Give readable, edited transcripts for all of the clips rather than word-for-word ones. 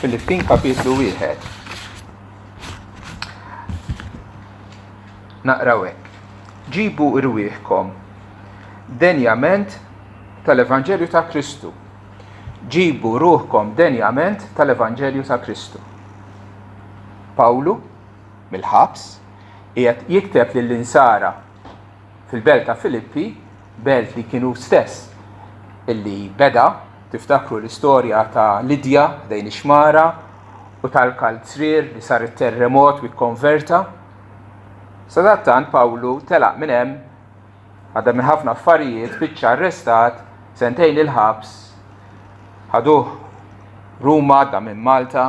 Filippin kapitlu 1. Naqraw hekk. Ġibu irwieħkom denjament tal-Evanġelju ta' Kristu. Ġibu ruħkom denjament tal-Evanġelju ta' Kristu. Pawlu, mill-ħabs, qiegħed jikteb lill-insara fil-belt ta' Filippi, belt li kienu stess illi beda, tiftakru l-istorja ta' Lidja dejn ix-xmara u tal-kalzrier li sar it-terremot u jikkonverta. Sadattant Pawlu telaq minn hemm għadha minn ħafna affarijiet spiċċa arrestat sentejn il-ħabs, ħaduh Ruma għadda minn Malta,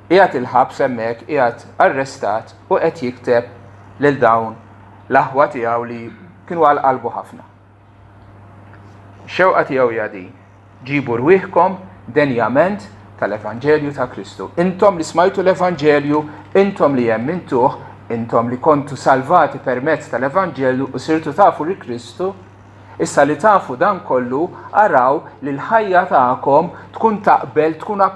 qiegħed il-ħabs hemmhekk qiegħed arrestat u qed jikteb lil dawn l-aħwa tiegħu li kienu għal qalbu ħafna. Xewqa tiegħu hija din. Ġibu rwieħkom denjament tal-Evanġelju ta' Kristu. Intom li smajtu l-Evanġelju, intom li jemmintuh, intom li kontu salvati permezz tal-Evanġelju u sirtu tafu li Kristu, issa li tafu dan kollu araw li l-ħajja tagħkom tkun taqbel, tkun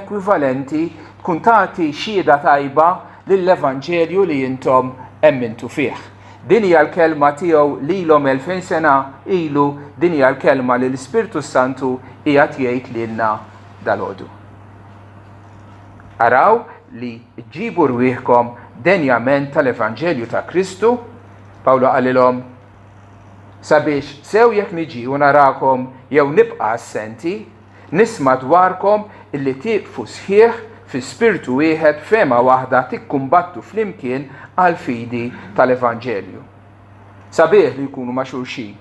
ekwivalenti, tkun tagħti xhieda tajba lill-Evanġelju li intom emmintu fih. Din hija l-kelma tiegħu lilhom 2000 sena ilu, din hija l-kelma li l-Ispirtu Santu qiegħed jgħid lilna dalgħodu. Araw li ġibu rwieħkom denjament tal-Evanġelju ta' Kristu, Pawlu qalilhom sabiex sew jekk niġi u narakom jew nibqa' assenti, nisma' dwarkom illi tieqfu sħiħ fi spiritu wieħed fema waħda tikkumbattu flimkien għal fidi tal-Evanġelju. Sabiħ li jkunu ma' xulxin.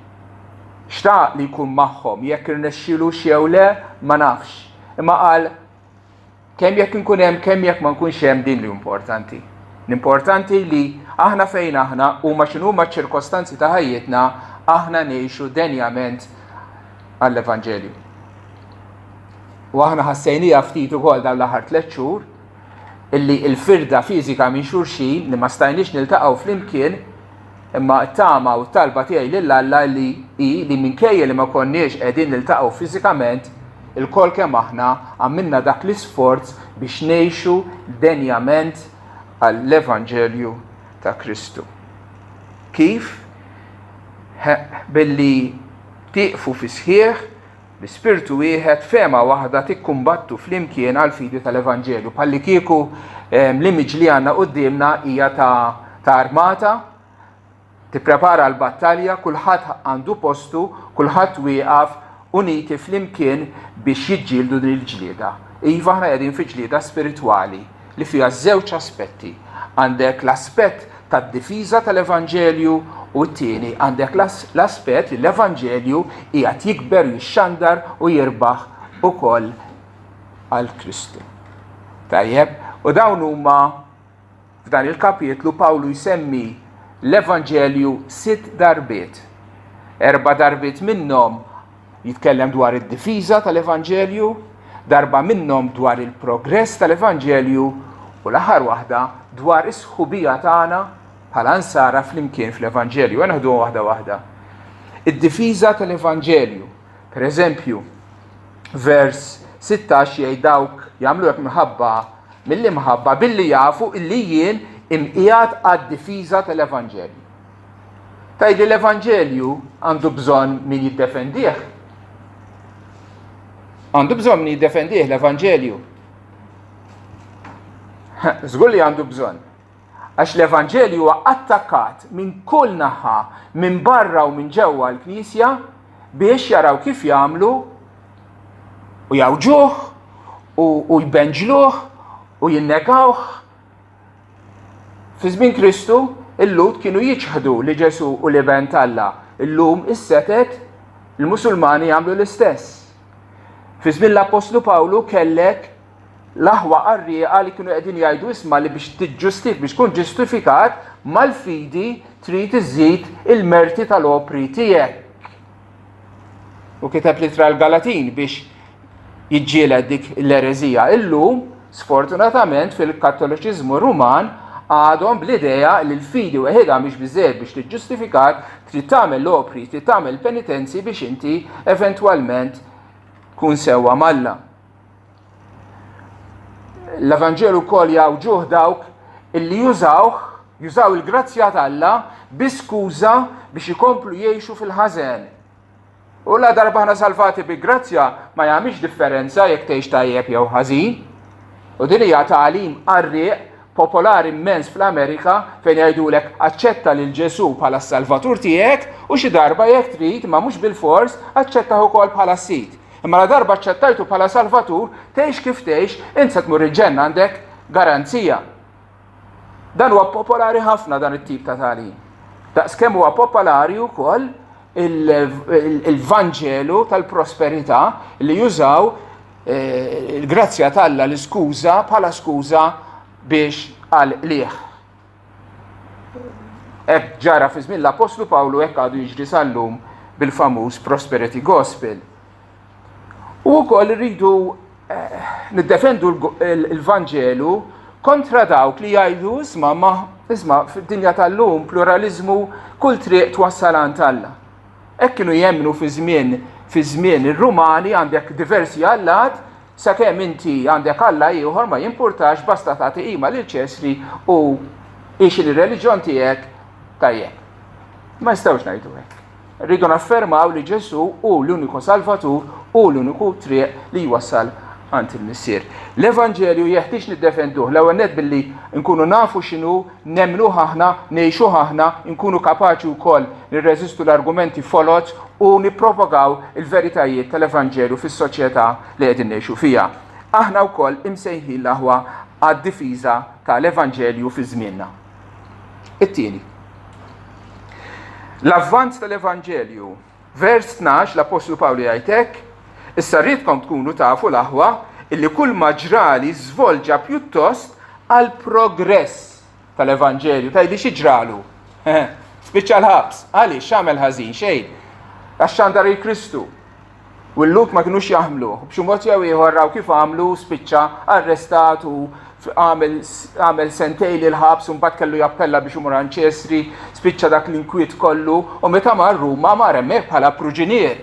Xtaq li jkun magħhom jekk irnexxielu jew le ma nafx. Imma qal kemm jekk inkun hemm kemm jekk ma nkunx hemm din li importanti. L-importanti li aħna fejn aħna u ma x'inhuma ċ-ċirkostanzi ta' ħajjitna aħna ngħixu denjament għall-Evanġelju. U aħna ħassejnija ftit ukoll dawn l-aħħar 3 xhur illi l-firda fiżika minn xulxin li ma stajniex niltaqgħu flimkien, imma t-tama u t-talba tiegħi lill-Alla li minkejja li ma konniex qegħdin niltaqgħu fiżikament, il-kol kemm aħna għamilna dak l-isforz biex ngħixu denjament għall-Evanġelju ta' Kristu. Kif? Billi tieqfu fi sħiħ l-Ispirtu wieħed fema waħda tikkumbattu flimkien għal fidi tal-Evanġelju. Palli kieku l-image li għandna qudiemna hija ta' armata, tipprepara l-battalja, kulħadd għandu postu, kulħadd wieqaf uniti flimkien biex jiġġieldu din il-ġlieda. Iva aħna qegħdin fi ġlieda spiritwali li fiha żewġ aspetti. Għandek l-aspett tad-difiża tal-Evanġelju u t-tieni għandek l-aspett li l-Evanġelju qiegħed jikber, jixxandar u jirbaħ ukoll għal Kristu. Tajjeb, u dawn huma f'dan il-kapitlu Pawlu jsemmi l-Evanġelju 6 darbiet. 4 darbiet minnhom jitkellem dwar id-difiża tal-Evanġelju, darba minnhom dwar il-progress tal-Evanġelju u l-aħħar waħda dwar is-sħubija tagħna bħala nsara flimkien fl-Evanġelju. Naħdu waħda waħda. Id-difiża tal-Evanġelju. Pereżempju, vers 16 jgħid dawk jagħmlu hekk minħabba mill-imħabba billi jafu illi jien imqiegħed għad-difiża tal-Evanġelju. Tgħid l-Evanġelju għandu bżonn min jiddefendih. Għandu bżonn min jiddefendih l-Evanġelju. Żgur li għandu bżonn. Għax l-Evanġelju huwa attakkat minn kull naħa, minn barra u minn ġewwa l-Knisja biex jaraw kif jagħmlu u jawġuh u jbenġluh u jinnegawh. Fi żmien Kristu il-Lut kienu jiġħdu li Ġesu u l-iben Alla. Illum is-setet il-Musulmani jagħmlu l-istess. Fi żmien l-Apostlu Pawlu kellek l-aħwa qarrieqa li kienu qegħdin jgħidu isma' li biex tkun ġustifikat mal-fidi trid iżżid il-merti tal-opri tiegħek. U kiteb litra l-Galatin biex jiġġieled dik l-ereżija. Illum, sfortunatament fil-Kattoliċiżmu Ruman għadhom bl-idea li l-fidi weħeda mhix biżżejjed biex tiġġustifikat, trid tagħmel l-opri, trid tagħmel penitenzi biex inti eventwalment tkun sewwa malla. l-Evanġelu wkoll jawġuh dawk illi jużaw il-grazzja tal-Alla bi-skuża biex ikomplu jgħixu fil-ħażen. U la darba ħna salvati bi grazzja ma jagħmilx differenza jekk tgħix tajjeb jew ħażin. U din hija tagħlim qarrieq popolari immens fl-Amerika fejn jgħidulek aċċetta lil Ġesu bħala s-Salvatur tiegħek u xi darba jekk trid ma mhux bil-fors aċċettaħ ukoll bħala Sid. Imma la darba aċċettajtu bħala Salvatur tgħix kif tgħix insa tmur il-ġenna għandek garanzija. Dan huwa popolari ħafna dan it-tip ta' tagħlim. Daqskemm huwa popolari wkoll il-Vanġelu tal-prosperità li jużaw il-grazzja tal-Alla l-iskuża bħala skuża biex għal liħ. Hekk ġara fi żmien l-Apostlu Pawlu hekk għadu jiġri sal-lum bil-famuż Prosperity Gospel. U wkoll irridu niddefendu l-Vanġelu kontra dawk li jgħidu isma' fid-dinja tal-lum pluralizmu kull triq twassal għand Alla. Hekk kienu jemmnu fi żmien ir-Rumani għandek diversi allat sakemm inti għandek Alla ieħor ma jimpurtax basta tagħti qima lil ċesri u ix il-reliġjon tiegħek tajjeb. Ma jistgħux ngħidu hekk. Rridu naffermaw li Ġesu hu l-uniku Salvatur u l-uniku triq li jwassal għand il-Missier. L-Evanġelju jeħtieġ niddefenduh l-ewwel nett billi nkunu nafu x'inhu, nemmnuh aħna, ngħixuh aħna, nkunu kapaċi wkoll nirreżistu l-argumenti folot u nippropagaw il-veritajiet tal-Evanġelju fis-soċjetà li qegħdin ngħixu fiha. Aħna wkoll imsejħin l-aħwa għad-difiża tal-Evanġelju fi żmienna. It-tieni. L-avvanz tal-Evanġelju. Vers 12 l-Apostlu Pawlu jgħid hekk: issa rridkom tkunu tafu l-aħwa illi kull ma ġrali żvolġa pjuttost għal progress tal-Evanġelju. Tajli xi ġralu? Spiċċa l-ħabs. Għaliex x'għamel ħażin xejn. Għax xandar il-Kristu. U l-lut ma kinux jaħmluh. B'xi mod jew ieħor raw kif għamlu spiċċa arrestat u għamel sentejn il-ħabs u mbagħad kellu jappella biex imur għand ċesri, spiċċa dak l-inkwiet kollu u meta mar Ruma mar hemmhekk bħala pruġinier.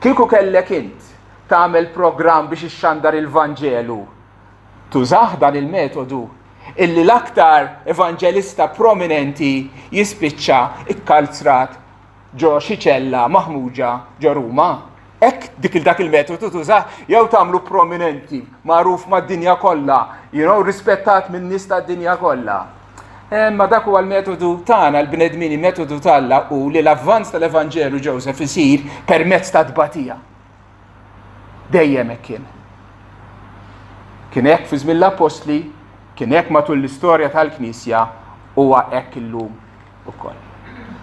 Kieku kellek int tagħmel programm biex ixxandar il-Vanġelu, tużaħ dan il-metodu illi l-aktar evanġelista prominenti jispiċċa ikkalzrat ġo xi ċella maħmuġa ġo Ruma. Hekk dak il-metodu tużaħ jew tagħmlu prominenti, magħruf mad-dinja kollha, rispettat min-nies tad-dinja kollha. Ma dak huwa l-metodu tagħna l-bnedmin, il-metodu tagħna u li l-avvanz tal-Evanġelu Joseph isir permezz ta' tbatija. Dejjem hekk kien. Kien hekk fi żmien l-Apostli, kien hekk matul l-istorja tal-Knisja huwa hekk illum ukoll.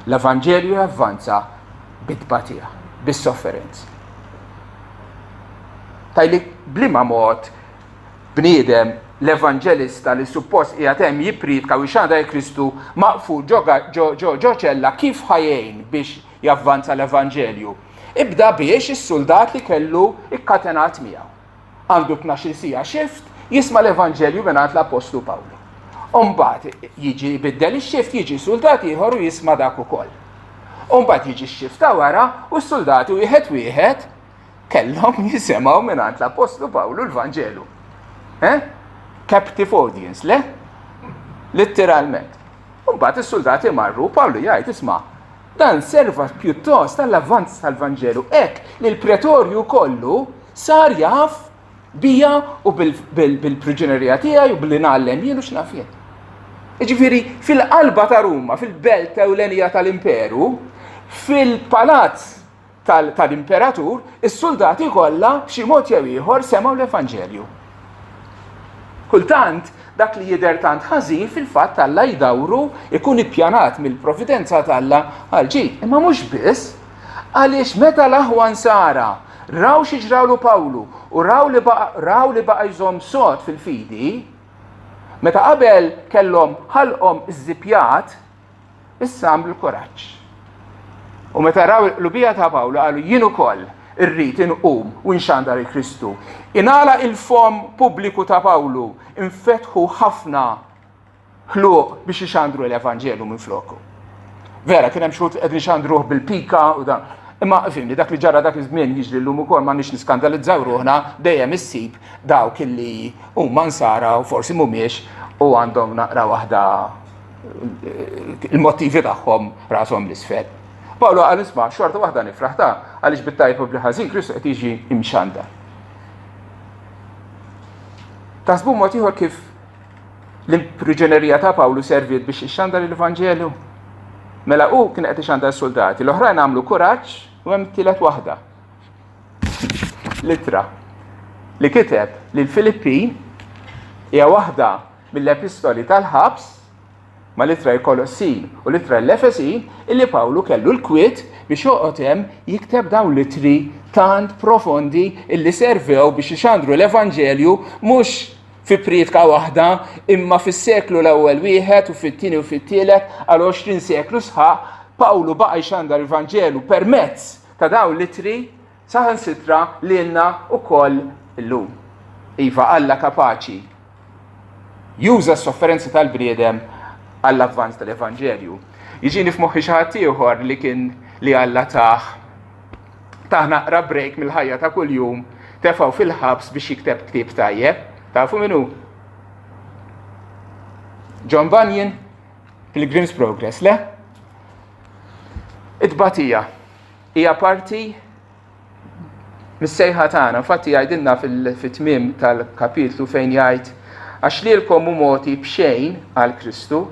L-Evanġelju javvanza bit-tbatija, bis-sofferenza. Tajli bliema mod bniedem l-evanġelista li suppost qiegħed hemm jippridka u jxandar Kristu maqful ġo ċella kif ħajjejn biex javvanza l-Evanġelju. Ibda biex is-soldat li kellu ikkatenat miegħu. Għandu 12 siegħa xift jisma' l-Evanġelju mingħand l-Apostlu Pawlu. Mbagħad jiġi jbiddel ix-xift jiġi soldat ieħor u jisma' dak ukoll. Mbagħad jiġi x-xift ta' wara u s-soldati wieħed kellhom jisimgħu mingħand l-Apostlu Pawlu l-Vanġelu. Captive audience, le? Litteralment. Mbagħad is-soldati marru Pawlu jgħid isma' dan serva pjuttost tal-avvanz tal-Vanġelu hekk li l-pretorju kollu sar jaf bija u bil-priġunerija tiegħi u bil-ingħallem jien u x'naf jien. Jiġifieri fil-qalba ta' Ruma, fil-belt ewlenija tal-Imperu, fil-palazz tal-Imperatur, is-soldati kollha b'xi mod jew ieħor semgħu l-Evanġelju. Kultant dak li jidher tant ħażin fil-fatt Alla jdawru ikun ippjanat mill-provvidenza t'Alla għal ġid. Imma mhux biss, għaliex meta l-aħwan Sara raw xi ġrawlu Pawlu u raw li baqa' jżomm sod fil-fidi, meta qabel kellhom ħalqhom iż-żipjat, issa għamlu l-kuraġġ. U meta raw l-ubija ta' Pawlu qalu jien ukoll irrid inqum u nxandar il-Kristu. Ingħala il-fom pubbliku ta' Pawlu infetħu ħafna ħluq biex ixandru l-Evanġelu minn floku. Vera, kien hemm xogħol qed nixandruh bil-pika u dan. Imma fimni dak li ġara dak iż-żmien jiġri llum ukoll ma nix niskandalizzaw ruħna dejjem issib dawk illi huma nsara u forsi mhumiex u għandhom naqra waħda il-mottivi tagħhom rashom l-isfel. Pawlu qal isma' xorta waħda nifraħ ta' għaliex bit-tajb u bl-ħażin Kristu qed jiġi imxandar. Taħsbu mod ieħor kif l-impriġunerija ta' Pawlu serviet biex ixxandar l-Evanġelju? Mela kien qed ixxandar s-soldati, l-oħrajn għamlu kuraġġ u hemm tielet waħda. Littra li kiteb lil Filippin hija waħda mill-epistoli tal-ħabs ma' littra l-Kolossin u littra l-Efesin illi Pawlu kellu l-kwiet biex joqgħod hemm jikteb dawn litri tant profondi illi servew biex ixxandru l-Evanġelju mhux fi priedka waħda imma fis-seklu l-ewwel wieħed u fit-tieni u fit-tielet għal 20 seklu sħaq Pawlu baqa' jxandar l-Evanġelju permezz ta' dawn litri saħansitra lilna wkoll illum. Iva Alla kapaċi juża s-sofferenzi tal-bniedem għall-avvanz tal-Evanġelju. Jiġini f'moħħi xi ħadd ieħor li Alla taħ naqra break mill-ħajja ta' kuljum tefgħu fil-ħabs biex jikteb ktieb tajjeb. Tafu minnu? John Bunyan, Pilgrim's Progress, le? It-batija hija parti mis-sejħa tagħna, infatti jgħidilna fit-tmiem tal-kapitlu fejn jgħid għax lilkom hu moti b'xejn għal Kristu,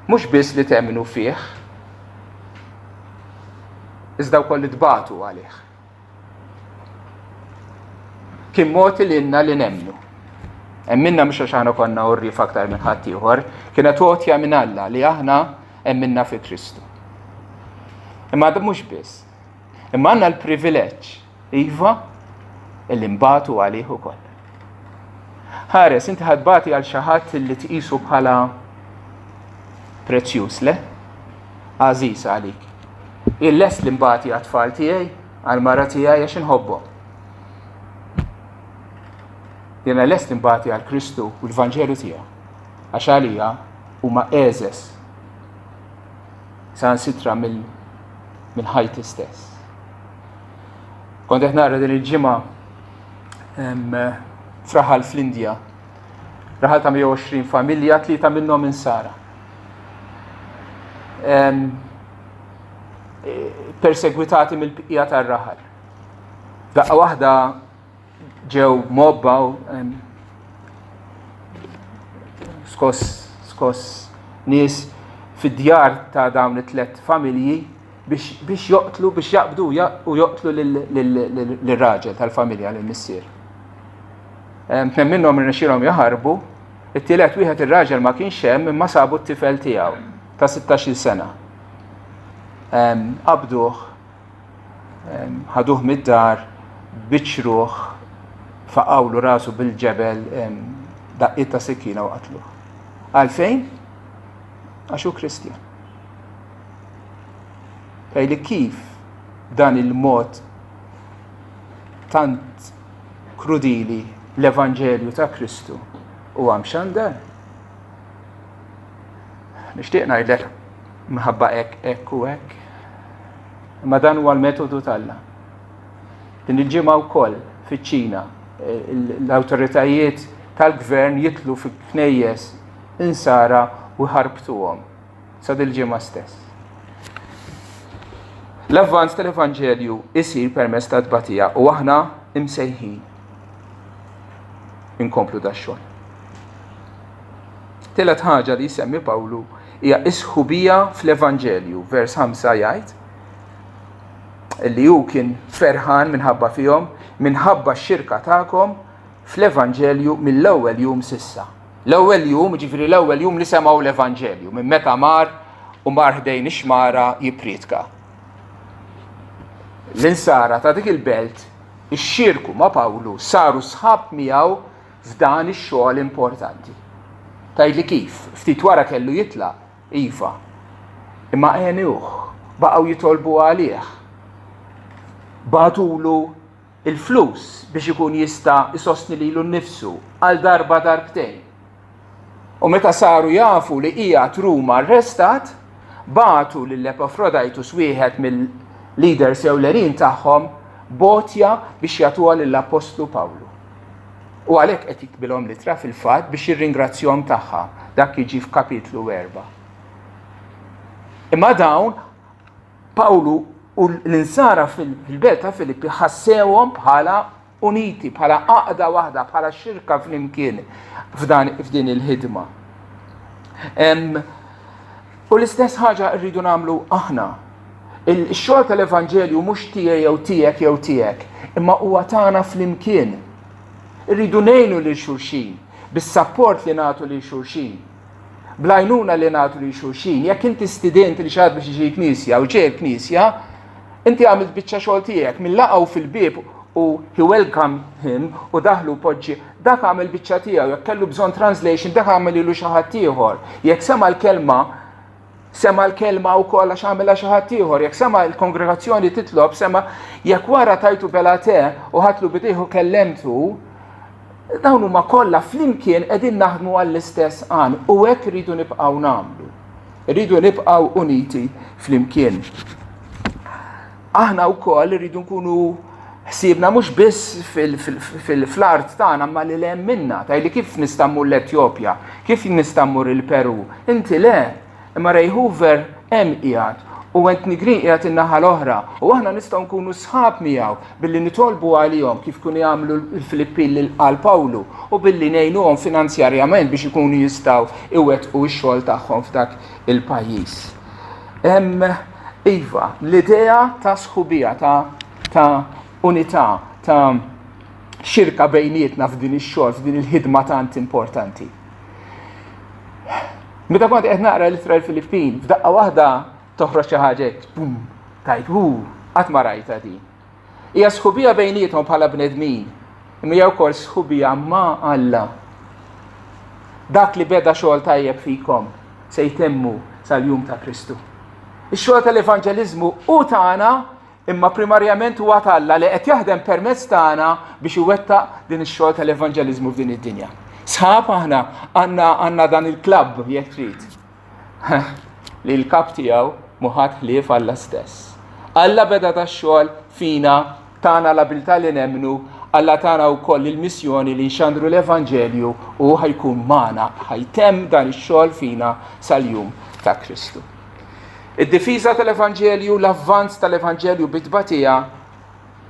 mhux biss li temmnu fih, iżda wkoll li tbatu għalih. Kien moti lilna li nemmnu. Emminna mhux għax aħna konna urrif aktar minn ħadd ieħor, kienet għotja minn Alla li aħna emminna fi Kristu. Imma da mhux biss. Imma għandna l-privileġġ iva illi mbagħtu għalih ukoll. Ħares, inti ħadbati għal xi ħadd li tqisu bħala prezzjuż le? Għażiż għalik. Il-lest li mbagħti għat-tfal tiegħi għal mara tiegħi għax inħobbhom. Jiena lest li mbagħti għal Kristu u l-Evanġelju tiegħu għax għalija huma eżes saħansitra mill-ħajti stess. Kont qed nara din il-ġimgħa f'raħal fl-Indja. Raħal ta' 120 familja, 3 minnhom insara. Persegwitati mill-bqija tar-raħal. Daqqa waħda ġew mobba u skos nies fid-djar ta' dawn it-3 familji biex joqtlu, biex jaqbdu u joqtlu l-raġel tal-familja, l-missier. Tnem minnhom irnexxielhom jaħarbu, it-tielet wieħed ir-raġel ma kienx hemm imma sabu t-tifel tiegħu ta' 16-il sena. Qabduh, ħaduh mid-dar, biċċruh, faqawlu rasu bil-ġebel, daqqiet ta' sikkina u qatluh. Għalfejn? Għax hu Kristjan. Li kif dan il-mod tant krudili l-Evanġelju ta' Kristu huwa mxandar. Nixtieq ngħidlek minħabba hekk u hekk. Imma dan huwa l-metodu tal-Alla. Din il-ġimgħa wkoll fiċ-Ċina l-awtoritajiet tal-gvern jitlu fi knejjes insara u ħarbtuhom sa dil-ġimgħa stess. L-avvanz tal-Evanġelju isir permezz ta' tbatija u aħna imsejħin inkomplu dax-xogħol. Tielet ħaġa li jsemmi Pawlu hija isħubija fl-Evanġelju, vers 5 jgħid li hu kien ferħan minħabba fihom minħabba x-xirka tagħkom fl-Evanġelju mill-ewwel jum sissa. L-ewwel jum, ġifieri l-ewwel jum li semgħu l-Evanġelju minn meta mar ħdejn ix-xmara jippriedka. L-insara ta' dik il-belt ix-xirku ma' Pawlu saru sħab miegħu f'dan ix-xogħol importanti. Tgħidli kif, ftit wara kellu jitlaq, iva. Imma għenuh, baqgħu jitolbu għalih. Bagħtulu il-flus biex ikun jista' isostni lilu nnifsu għal darba darbtejn. U meta saru jafu li qiegħed Ruma arrestat, bagħtu lil Epafroditus wieħed leaders ewlenin tagħhom botja biex jagħtuha lill-Apostlu Pawlu. U għalhekk qed jikbilhom litra fil-fatt biex jirringrazzjahom tagħha. Dak jiġi f'kapitlu 4. Imma dawn Pawlu u l-insara fil-belt ta' Filippi ħassewhom bħala uniti, bħala għaqda waħda, bħala xirka flimkien f'din il-ħidma. U l-istess ħaġa rridu nagħmlu aħna. Il-xogħol tal-Evanġelju mhux tiegħi jew tiegħek jew tiegħek, imma huwa tagħna flimkien. Irridu ngħinu lil xulxin, bis-sapport li nagħtu lil xulxin, bl-għajnuna li nagħtu lil xulxin. Jekk inti student li xagħad biex jiġi knisja u ġej knisja, inti għamilt biċċa xogħol tiegħek mill-laqgħu fil-bieb u he welcome him u daħlu poġġi dak għamel biċċa tiegħu, jekk kellu bżonn translation dak għamel ilu xi ħadd ieħor. Jekk sema l-kelma wkoll għax għamilha xi ħadd ieħor, jekk sema l-kongregazzjoni titlob, sema jekk wara tajtu belate u ħatlu bidejhu kellemtu, dawn huma kollha flimkien qegħdin naħdmu għall-istess għan u hekk iridu nibqgħu nagħmlu. Irridu nibqgħu uniti flimkien. Aħna wkoll irridu nkunu ħsiebna mhux biss fil-art tagħna ma li hemm minna, tajli kif nistammur l-Etjopja, kif nistammur il-Peru. Inti le, imma Ray Hoover hemm qiegħed u Anthony Green qiegħed in-naħa l-oħra u aħna nistgħu nkunu sħab miegħu billi nitolbu għalihom kif kunu jagħmlu l-Filippin għal Pawlu u billi ngħinuhom finanzjarjament biex ikunu jistgħu iwettqu x-xogħol tagħhom f'dak il-pajjiż. Iva, l-idea ta' sħubija ta' unità, ta' xirka bejnietna f'din ix-xogħol, f'din il-ħidma tant importanti. Meta kont qed naqra l-ittra l-Filippin, f'daqqa waħda toħroġ xi ħaġa bum, tajt qatt ma rajta din. Hija sħubija bejniethom bħala bnedmin, imma hija wkoll sħubija ma' Alla. Dak li beda xogħol tajjeb fikom se jtemmu sal-jum ta' Kristu. Ix-xogħol tal-evanġeliżmu u tagħna imma primarjament huwa ta' Alla li qed jaħdem permezz tagħna biex iwettaq din ix-xogħol tal-evanġeliżmu f'din id-dinja. Sħab aħna għandna dan il-klabb jekk trid. Li l-kap tiegħu muħat ħlief Alla stess. Alla beda tax-xogħol fina tagħna l-abilità li nemmnu, Alla tagħna wkoll il-missjoni li nxandru l-Evanġelju u ħajkun magħna, ħajtemm dan ix-xogħol fina sal-jum ta' Kristu. Id-difiża tal-Evanġelju, l-avvanz tal-Evanġelju bit-tbatija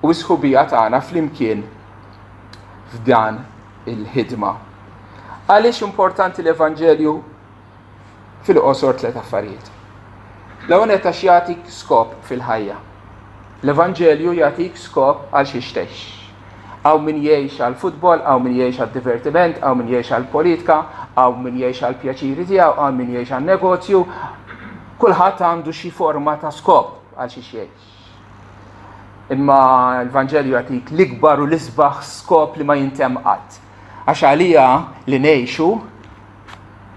u s-sħubija tagħna flimkien f'dan il-ħidma. Għaliex importanti l-Evanġelju fil-qosor tliet affarijiet. L-ewwel qed għax jagħtik skop fil-ħajja. L-Evanġelju jagħtik skop għal xi xtex. Aw min jgħix għal futbol, aw min jgħix għal divertiment, aw min jgħix għal politika, aw min jgħix għal pjaċiri tiegħu, aw min jgħix għal negozju. Kulħadd għandu xi forma ta' skop għal xi jgħix. Imma l-Evanġelju jagħtik l-ikbar u l-isbaħ skop li ma jintemm qatt. Għax għalija li ngħixu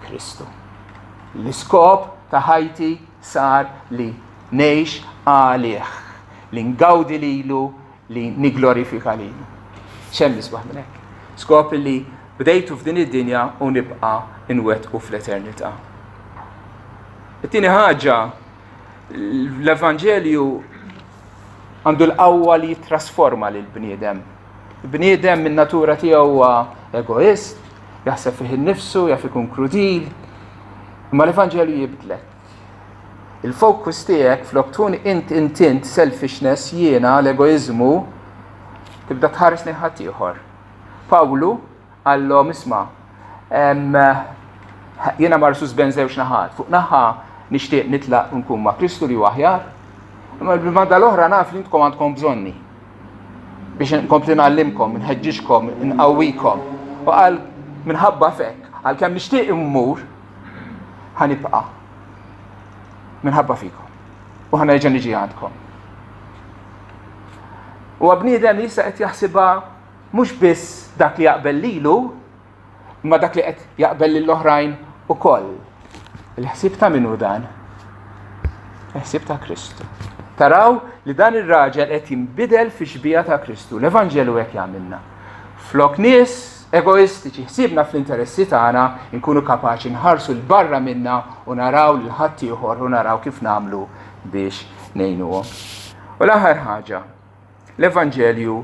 Kristu. L-iskop ta' ħajti sar li ngħix għalih, li ngawdi lilu, li niglorifika lilu. Xemm nisbaħ minn hekk? Skop li bdejtu f'din id-dinja u nibqa' inwettqu fl-eternità. It-tieni ħaġa, l-Evanġelju għandu l-qawwa li jitrasforma lil bniedem. Il-bniedem min natura tiegħu huwa egoist, jaħseb fih innifsu, jaf ikun krudil, imma l-Evanġelju jibdlek. Il-fokus tiegħek flok int selfishness jiena l-egoizmu tibda tħares lejn ħadd ieħor. Pawlu għallhom isma' jiena marsus bejn żewġ naħat. Fuq naħa nixtieq nitlaq nkun ma' Kristu li huwa aħjar, imma l-banda l-oħra naf li intkom għandkom bżonni biex nkompli nagħallimkom, nħeġġixkom, nqawwikom. U qal minħabba fek, għalkemm nixtieq immur ħanibqa' minħabba fikom. U ħanerġa' niġi għandkom. U bniedem jista' qed jaħsibha mhux biss dak li jaqbel lilu, imma dak li qed jaqbel lill-oħrajn ukoll. Il-ħsieb ta' minnu dan? Il-ħsieb ta' Kristu. Taraw li dan ir-raġel qed jinbidel fi xbija ta' Kristu. L-Evanġelu hekk jagħmilna. Flok nies egoistiċi ħsiebna fl-interessi tagħna nkunu kapaċi nħarsu l-barra minna u naraw lil ħadd ieħor u naraw kif nagħmlu biex ngħinuhom. U U l-aħħar ħaġa, l-Evanġelju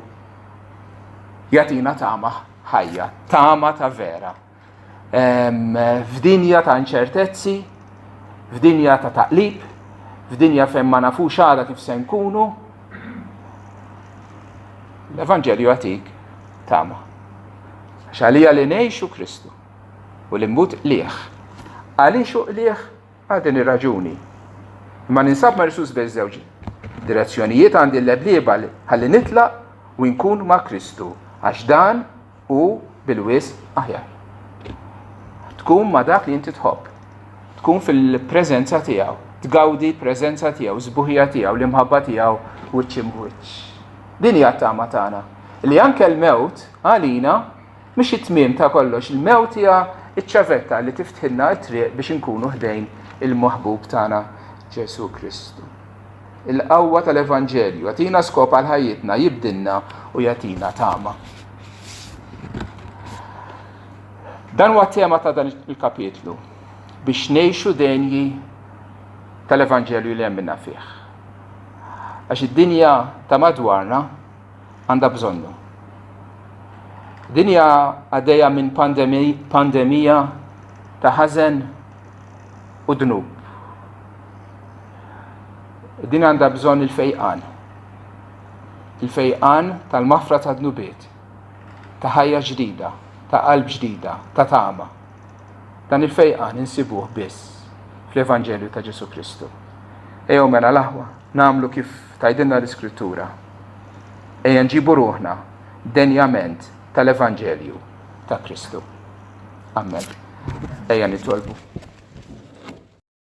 jagħtina tama ħajja, tama ta' vera. F'dinja ta' inċertezzi, f'dinja ta' taqlib, f'dinja fejn ma nafux għada kif se nkunu, l-Evanġelju għatik tama. Għalija li ngħixu Kristu u li nmut liħ. Għalixu liħ għadin ir-raġuni. Ma ninsab marsus beż-żewġ direzzjonijiet għandi l-leblieba ħalli nitlaq u nkun ma' Kristu għax dan u bil-wis aħjar. Tkun ma' dak li inti tħobb, tkun fil-preżenza tiegħu, tgawdi preżenza tiegħu, żbuħija tiegħu, l-imħabba tiegħu wiċċ imwiċċ. Din hija t-tama tagħna. Li anke l-mewt għalina mhix it-tmiem ta' kollox, il-mewt hija iċ-ċavetta li tiftħilna t-triq biex inkunu ħdejn il-moħbub tagħna Ġesu Kristu. Il-qawwa tal-Evanġelju jagħtina skop għal ħajjitna, jibdilna u jagħtina tama. Dan huwa tema ta' dan il-kapitlu biex ngħixu denji tal-Evanġelju li hemm minna fih. Għax id-dinja ta' madwarna għandha bżonnu. Dinja għaddejja minn pandemija ta' ħażen u dnub. Din għandha bżonn il-fejqan. Il-fejqan tal-mafra ta' dnubiet, ta' ħajja ġdida, ta' qalb ġdida, ta' tama. Dan il-fejqan insibuh biss fl-Evanġelju ta' Ġesu Kristu. Ejjew mela l-aħwa nagħmlu kif tgħidilna l-Iskrittura. Ejja nġibu ruħna denjament tal-Evanġelju ta' Kristu. Amen. Ejja nitolbu.